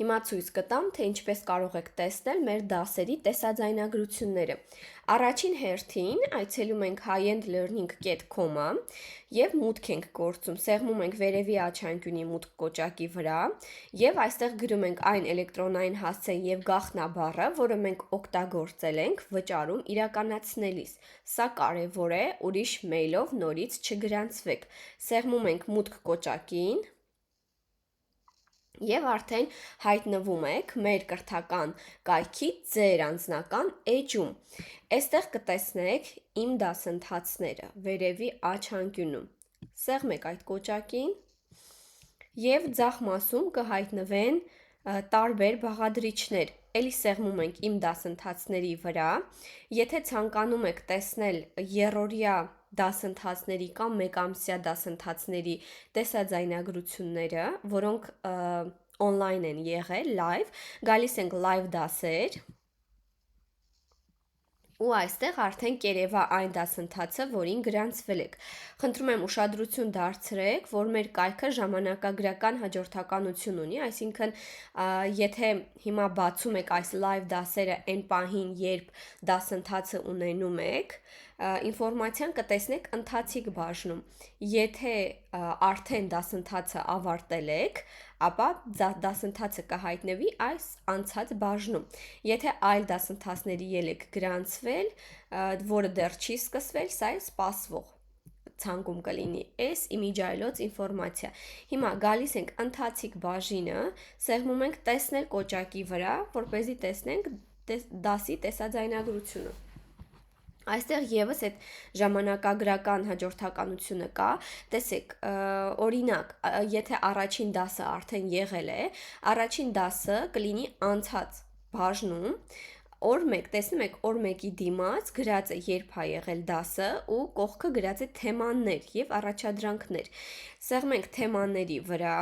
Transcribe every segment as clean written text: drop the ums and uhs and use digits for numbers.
Հիմա ցույց կտամ, թե ինչպես կարող եք տեսնել մեր դասերի տեսաձայնագրությունները։ Առաջին հերթին այցելում ենք highendlearning.com-ը եւ մուտք ենք գործում, սեղմում ենք վերևի աչանկյունի մուտք կոճակի վրա եւ այստեղ գրում ենք այն էլեկտրոնային հասցեն եւ գաղտնաբառը, որը մենք օգտագործել ենք վճարում իրականացնելիս։ Սա կարեւոր է, ուրիշ մեյլով նորից չգրանցվեք։ Սեղմում ենք մուտք կոճակին եւ արդեն հայտնվում եք մեր կրթական կայքի ձեր անձնական էջում։ Այստեղ կտեսնեք իմ դասընթացները վերևի աչանկյունում։ Սեղմեք այդ կոճակին եւ ձախ մասում կհայտնվեն տարբեր բաղադրիչներ։ Էլի սեղմում ենք իմ դասընթացների վրա։ Եթե ցանկանում եք տեսնել երրորդյա դասընթացների կամ մեկամսյա դասընթացների տեսաձայնագրությունները, որոնք on-line են եղել, live, գալիս ենք live դասեր ու այստեղ արդեն կերևա այն դասընթացը, որին գրանցվել եք։ Խնդրում եմ ուշադրություն դարձրեք, որ մեր կայքը ժամանակագրական հաջորդականություն ունի, այսինքն եթե հիմա բացում եք այս live դասերը այն պահին, երբ դասընթացը ունենում եք, ինֆորմացիան կտեսնեք ընթացիկ բաժնում։ Եթե արդեն դասընթացը ավարտել եք, ապա դասընթացը կհայտնվի այս անցած բաժնում։ Եթե այլ դասընթացների ելեք գրանցվել, որը դեռ չի սկսվել, սա է սպասվող ցանկում կլինի այս իմիջիայլոց ինֆորմացիա։ Հիմա գալիս ենք ընթացիկ բաժինը, սեղմում ենք տեսնել կոճակի վրա, որպեսզի տեսնենք դասի տեսաձայնագրությունը։ Այստեղ եւս այդ ժամանակագրական հաջորդականությունը կա, տեսեք, օրինակ, եթե առաջին դասը արդեն եղել է, առաջին դասը կլինի անցած բաժնում, օր 1, տեսնում եք, օր 1-ի դիմաց գրած է երբ է եղել դասը ու կողքը գրած է թեմաներ եւ առաջադրանքներ։ Սեղմենք թեմաների վրա։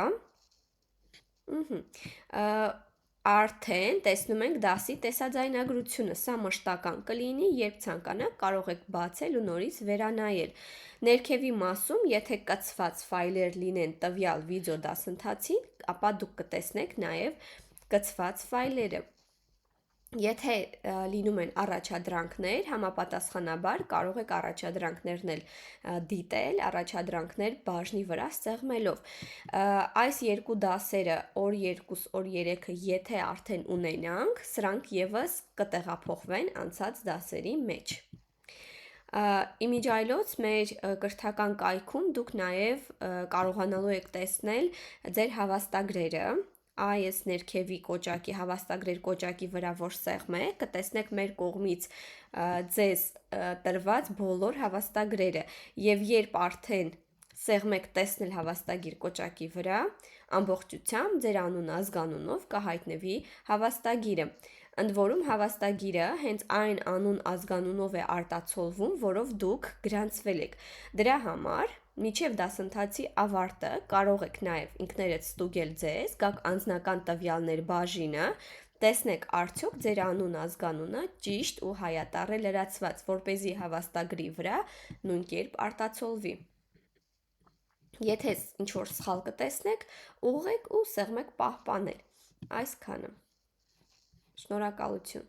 Արդեն տեսնում ենք դասի տեսաձայնագրությունը, սա մշտական կլինի, երբ ցանկանաք կարող եք բացել ու նորից վերանայել։ Ներքևի մասում, եթե կցված ֆայլեր լինեն տվյալ վիդեո դասընթացին, ապա դուք կտեսնեք նաև կցված ֆայլերը։ Եթե լինում են առաջադրանքներ, համապատասխանաբար կարող եք առաջադրանքներն էլ դիտել, առաջադրանքներ բաժնի վրա սեղմելով։ Այս երկու դասերը օր 2, օր 3-ը եթե արդեն ունենանք, սրանք եւս կտեղափոխվեն անցած դասերի մեջ։ Իմիջիայլոց մեր կրթական կայքում դուք նաև կարողանալու եք տեսնել ձեր հավաստագրերը, այս ներքևի կոճակի հավաստագրեր կոճակի վրա որ սեղմեք, կտեսնեք մեր կողմից ձեզ տրված բոլոր հավաստագրերը եւ երբ արդեն սեղմեք տեսնել հավաստագիր կոճակի վրա, ամբողջությամբ ձեր անուն ազգանունով կհայտնվի հավաստագիրը։ Ընդ որում հավաստագիրը հենց այն անուն ազգանունով է արտացոլվում, որով դուք գրանցվել եք։ Դրա համար մինչև դասընթացի ավարտը կարող եք նաև ինքներդ ստուգել ձեզ, գաք անձնական տվյալներ բաժինը, տեսնեք արդյոք ձեր անուն ազգանունը ճիշտ ու հայատառ է լրացված, որպեսզի հավաստագրի վրա նույն կերպ արտացոլվի։ Եթե ինչ-որ սխալ կտեսնեք, ուղղեք ու սեղմեք պահպանել։ Այսքանը։ Շնորհակալություն։